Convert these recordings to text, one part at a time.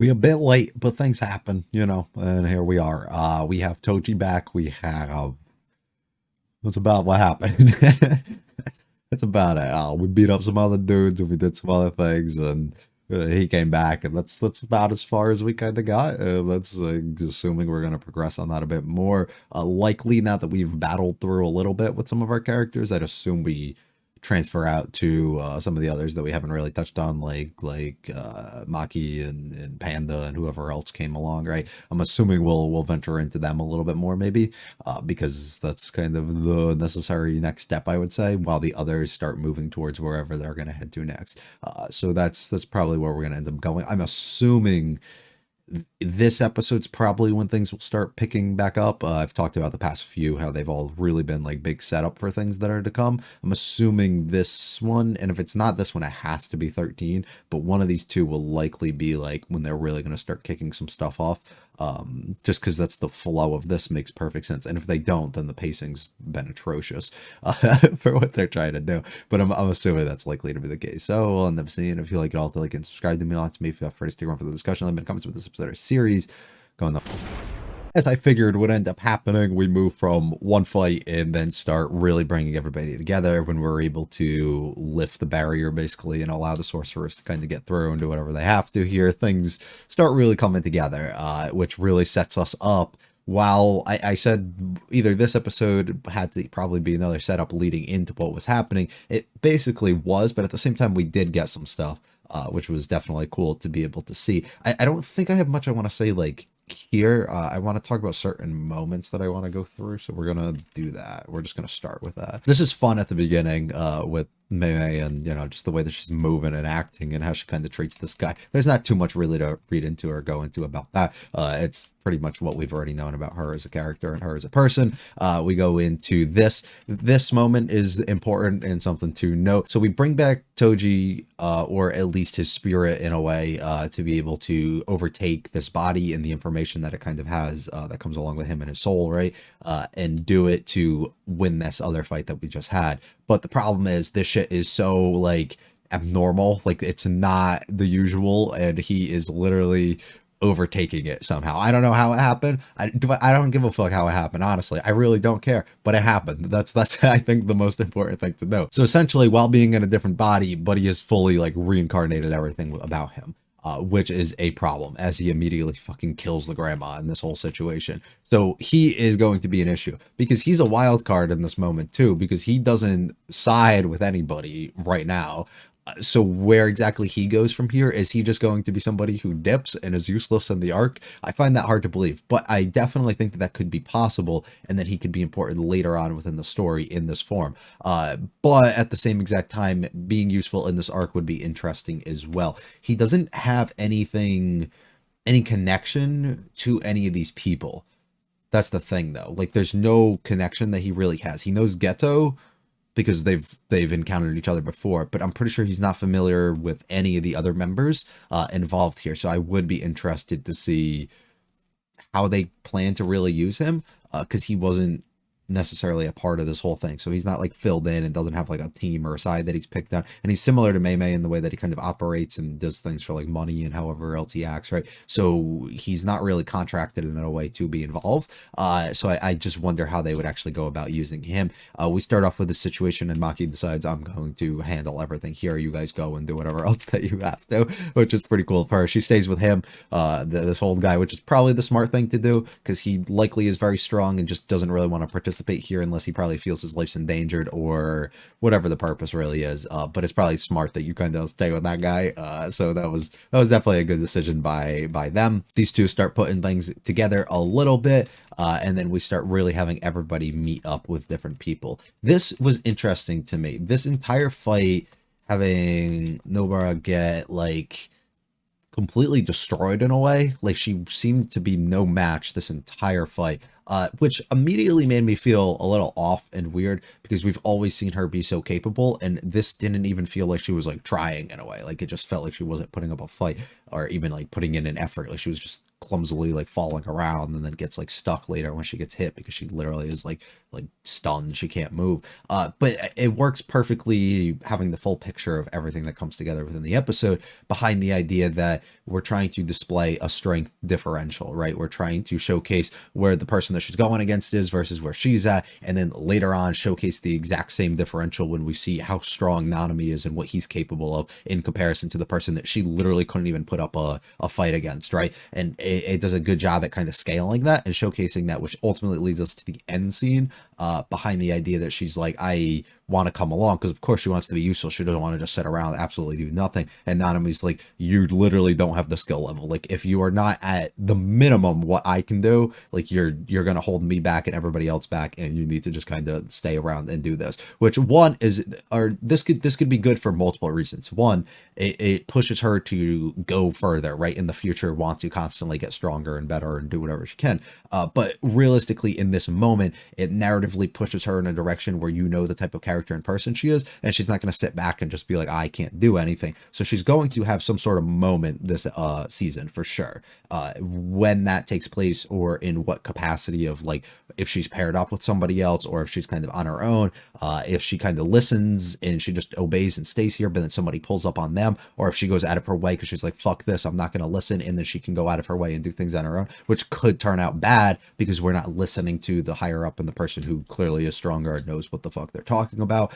We a bit late, but things happen, and here we are. We have Toji back. We have that's about what happened. that's about it. We beat up some other dudes and we did some other things, and he came back, and that's about as far as we kind of got. That's assuming we're gonna progress on that a bit more. Likely now that we've battled through a little bit with some of our characters, I'd assume we transfer out to some of the others that we haven't really touched on, like Maki and Panda and whoever else came along, right? I'm assuming we'll venture into them a little bit more, maybe, because that's kind of the necessary next step, I would say, while the others start moving towards wherever they're going to head to next. So that's probably where we're going to end up going. I'm assuming this episode's probably when things will start picking back up. I've talked about the past few, how they've all really been like big setup for things that are to come. I'm assuming this one, and if it's not this one, it has to be 13, but one of these two will likely be like when they're really going to start kicking some stuff off. Just because that's the flow of this makes perfect sense. And if they don't, then the pacing's been atrocious for what they're trying to do. But I'm assuming that's likely to be the case. So we'll end up seeing. If you like it all, like and subscribe to me, like to me. Feel free to stick around for the discussion. Let me know in the comments with this episode or series. Going the as I figured would end up happening, we move from one fight and then start really bringing everybody together when we're able to lift the barrier, basically, and allow the sorcerers to kind of get through and do whatever they have to here. Things start really coming together, which really sets us up. While I said either this episode had to probably be another setup leading into what was happening, it basically was, but at the same time, we did get some stuff, which was definitely cool to be able to see. I don't think I have much I want to say, like, here. I want to talk about certain moments that I want to go through, so we're gonna do that. We're just gonna start with that. This is fun at the beginning, with Mei and just the way that she's moving and acting and how she kind of treats this guy. There's not too much really to read into or go into about that. It's pretty much what we've already known about her as a character and her as a person. We go into this moment is important and something to note. So we bring back Toji, or at least his spirit in a way, to be able to overtake this body and the information that it kind of has, that comes along with him and his soul, right? And do it to win this other fight that we just had. But the problem is this shit is so like abnormal, like it's not the usual, and he is literally overtaking it somehow. I don't know how it happened. I don't give a fuck how it happened, honestly. I really don't care, but it happened. That's I think the most important thing to know. So essentially, while being in a different body, Buddy has fully like reincarnated everything about him. Which is a problem, as he immediately fucking kills the grandma in this whole situation. So he is going to be an issue because he's a wild card in this moment too, because he doesn't side with anybody right now. So where exactly he goes from here, is he just going to be somebody who dips and is useless in the arc? I find that hard to believe, but I definitely think that could be possible, and that he could be important later on within the story in this form. But at the same exact time, being useful in this arc would be interesting as well. He doesn't have any connection to any of these people. That's the thing, though. Like, there's no connection that he really has. He knows Geto because they've encountered each other before, but I'm pretty sure he's not familiar with any of the other members involved here. So I would be interested to see how they plan to really use him, because he wasn't necessarily a part of this whole thing. So he's not like filled in and doesn't have like a team or a side that he's picked on. And he's similar to Mei Mei in the way that he kind of operates and does things for like money and however else he acts, right? So he's not really contracted in a way to be involved. So I just wonder how they would actually go about using him. We start off with this situation and Maki decides, I'm going to handle everything here. You guys go and do whatever else that you have to, which is pretty cool for her. She stays with him, this old guy, which is probably the smart thing to do, because he likely is very strong and just doesn't really want to participate here unless he probably feels his life's endangered or whatever the purpose really is. But it's probably smart that you kind of stay with that guy. So that was definitely a good decision by them. These two start putting things together a little bit, and then we start really having everybody meet up with different people. This was interesting to me. This entire fight, having Nobara get like completely destroyed in a way, like she seemed to be no match this entire fight, which immediately made me feel a little off and weird, because we've always seen her be so capable, and this didn't even feel like she was like trying in a way. Like it just felt like she wasn't putting up a fight or even like putting in an effort. Like she was just clumsily like falling around and then gets like stuck later when she gets hit because she literally is like stunned. She can't move. But it works perfectly having the full picture of everything that comes together within the episode behind the idea that we're trying to display a strength differential, right? We're trying to showcase where the person that she's going against is versus where she's at, and then later on showcase the exact same differential when we see how strong Nanami is and what he's capable of in comparison to the person that she literally couldn't even put up a fight against, right? And it does a good job at kind of scaling that and showcasing that, which ultimately leads us to the end scene behind the idea that she's like, I want to come along because of course she wants to be useful. She doesn't want to just sit around absolutely do nothing. And Nanami's like, you literally don't have the skill level. Like if you are not at the minimum what I can do, like you're gonna hold me back and everybody else back, and you need to just kind of stay around and do this. Which one is, or this could be good for multiple reasons. One, it pushes her to go further, right? In the future, want to constantly get stronger and better and do whatever she can. But realistically, in this moment, it narratively pushes her in a direction where you know the type of character and person she is, and she's not going to sit back and just be like, I can't do anything. So she's going to have some sort of moment this season for sure. When that takes place, or in what capacity of like if she's paired up with somebody else, or if she's kind of on her own, if she kind of listens and she just obeys and stays here, but then somebody pulls up on them, or if she goes out of her way because she's like, fuck this, I'm not going to listen, and then she can go out of her way and do things on her own, which could turn out bad because we're not listening to the higher up and the person who clearly is stronger and knows what the fuck they're talking about.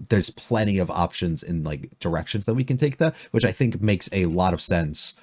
There's plenty of options in like directions that we can take that, which I think makes a lot of sense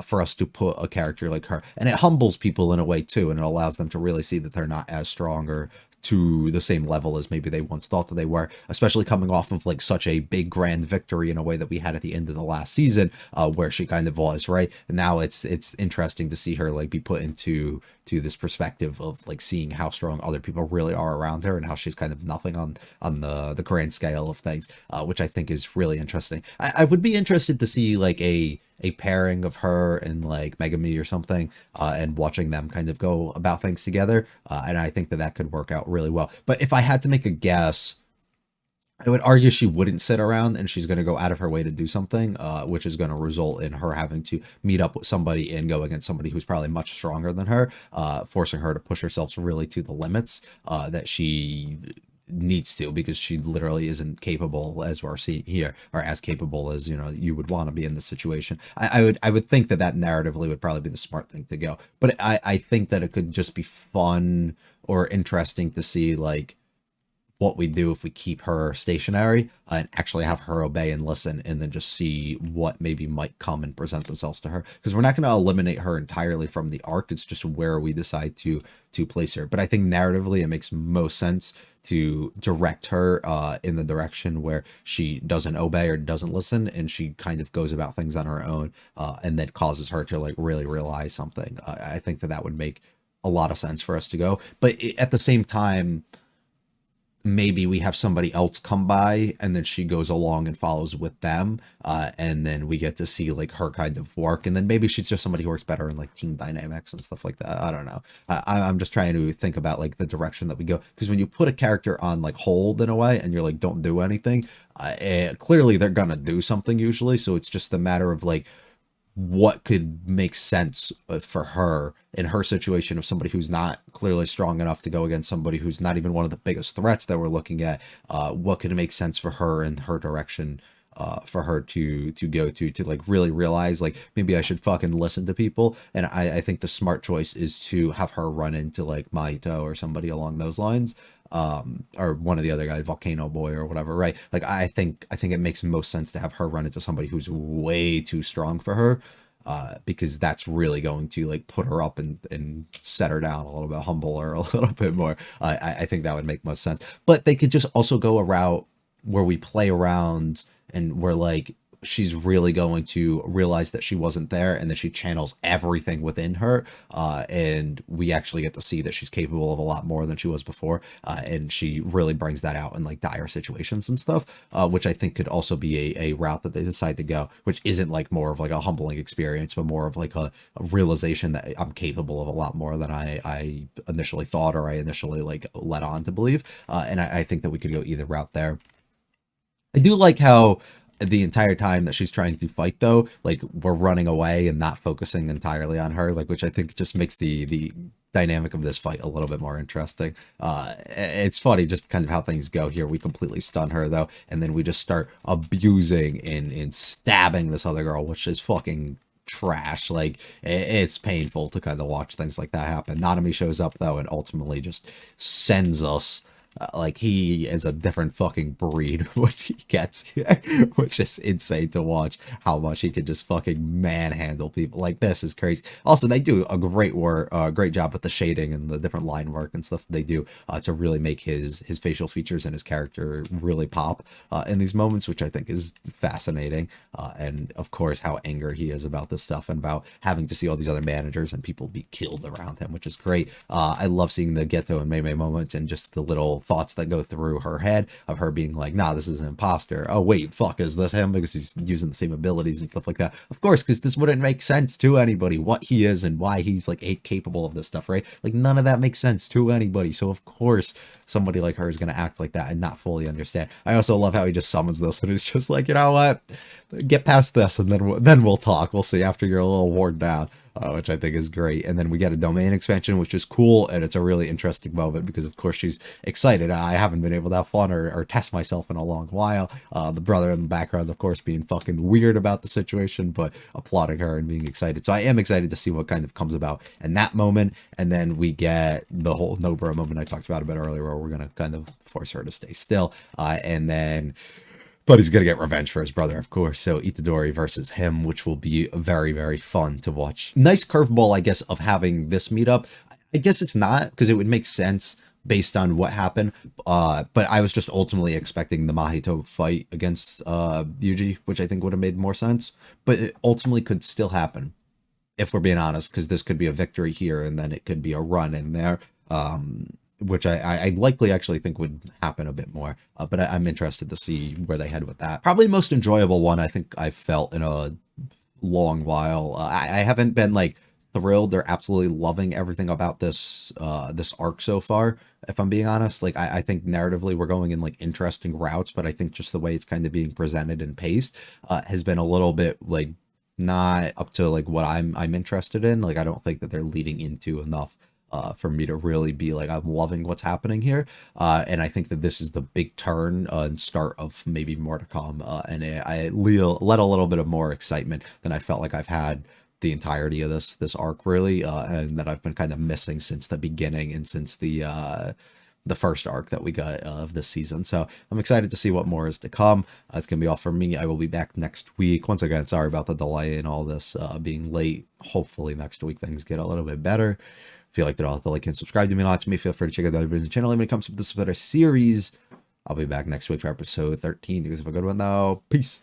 for us to put a character like her. And it humbles people in a way too, and it allows them to really see that they're not as strong or to the same level as maybe they once thought that they were, especially coming off of like such a big grand victory in a way that we had at the end of the last season, where she kind of was, right? And now it's interesting to see her like be put into this perspective of like seeing how strong other people really are around her and how she's kind of nothing on the grand scale of things, which I think is really interesting. I would be interested to see like a pairing of her and like Megami or something, and watching them kind of go about things together. And I think that could work out really well. But if I had to make a guess, I would argue she wouldn't sit around and she's going to go out of her way to do something, which is going to result in her having to meet up with somebody and go against somebody who's probably much stronger than her, forcing her to push herself really to the limits that she needs to, because she literally isn't capable, as we're seeing here, or as capable as you would want to be in this situation. I would think that narratively would probably be the smart thing to go, but I think that it could just be fun or interesting to see like what we do if we keep her stationary and actually have her obey and listen, and then just see what maybe might come and present themselves to her, because we're not going to eliminate her entirely from the arc. It's just where we decide to place her. But I think narratively it makes most sense to direct her in the direction where she doesn't obey or doesn't listen, and she kind of goes about things on her own, and then causes her to like really realize something. I think that would make a lot of sense for us to go. But at the same time, maybe we have somebody else come by and then she goes along and follows with them, and then we get to see like her kind of work, and then maybe she's just somebody who works better in like team dynamics and stuff like that. I don't know. I'm just trying to think about like the direction that we go, because when you put a character on like hold in a way and you're like, don't do anything, clearly they're gonna do something usually. So it's just a matter of like what could make sense for her in her situation of somebody who's not clearly strong enough to go against somebody who's not even one of the biggest threats that we're looking at. What could make sense for her in her direction, for her to go to like really realize like maybe I should fucking listen to people. And I think the smart choice is to have her run into like Maito or somebody along those lines, or one of the other guys, Volcano Boy or whatever, right? Like I think it makes most sense to have her run into somebody who's way too strong for her, because that's really going to like put her up and set her down a little bit, humble her a little bit more. I think that would make most sense. But they could just also go a route where we play around and we're like, she's really going to realize that she wasn't there, and then she channels everything within her, and we actually get to see that she's capable of a lot more than she was before, and she really brings that out in like dire situations and stuff, which I think could also be a route that they decide to go, which isn't like more of like a humbling experience, but more of like a realization that I'm capable of a lot more than I initially thought, or I initially like let on to believe, and I think that we could go either route there. I do like how the entire time that she's trying to fight, though, like, we're running away and not focusing entirely on her, like, which I think just makes the dynamic of this fight a little bit more interesting. It's funny just kind of how things go here. We completely stun her, though, and then we just start abusing and stabbing this other girl, which is fucking trash. Like, it's painful to kind of watch things like that happen. Nanami shows up, though, and ultimately just sends us, like, he is a different fucking breed when he gets here, which is insane to watch how much he can just fucking manhandle people. Like, this is crazy. Also, they do a great job with the shading and the different line work and stuff they do to really make his facial features and his character really pop in these moments, which I think is fascinating. And of course, how angry he is about this stuff and about having to see all these other managers and people be killed around him, which is great. I love seeing the Geto and Mei Mei moments and just the little thoughts that go through her head of her being like, nah, this is an imposter. Oh wait, fuck, is this him? Because he's using the same abilities and stuff like that. Of course, because this wouldn't make sense to anybody, what he is and why he's like capable of this stuff, right? Like, none of that makes sense to anybody. So of course somebody like her is going to act like that and not fully understand. I also love how he just summons this and is just like, you know what, get past this and then we'll talk. We'll see after you're a little worn down. Which I think is great. And then we get a domain expansion, which is cool, and it's a really interesting moment because, of course, she's excited. I haven't been able to have fun or test myself in a long while. The brother in the background, of course, being fucking weird about the situation, but applauding her and being excited. So I am excited to see what kind of comes about in that moment. And then we get the whole Nobara moment I talked about a bit earlier, where we're going to kind of force her to stay still. But he's going to get revenge for his brother, of course. So Itadori versus him, which will be very, very fun to watch. Nice curveball, I guess, of having this meetup. I guess it's not, because it would make sense based on what happened. But I was just ultimately expecting the Mahito fight against Yuji, which I think would have made more sense. But it ultimately could still happen, if we're being honest, because this could be a victory here, and then it could be a run in there. Which I likely actually think would happen a bit more. But I'm interested to see where they head with that. Probably most enjoyable one I think I've felt in a long while. I haven't been like thrilled or absolutely loving everything about this this arc so far, if I'm being honest. Like, I think narratively we're going in like interesting routes, but I think just the way it's kind of being presented and paced has been a little bit like not up to like what I'm interested in. Like, I don't think that they're leading into enough for me to really be like, I'm loving what's happening here. And I think that this is the big turn and start of maybe more to come. And I let a little bit of more excitement than I felt like I've had the entirety of this arc, really. And that I've been kind of missing since the beginning and since the first arc that we got of this season. So I'm excited to see what more is to come. That's going to be all for me. I will be back next week. Once again, sorry about the delay and all this being late. Hopefully next week things get a little bit better. If you liked it all, the like and subscribe to me a lot to me. Feel free to check out the other videos on the channel. When it comes to this better series, I'll be back next week for episode 13. You guys have a good one now. Peace.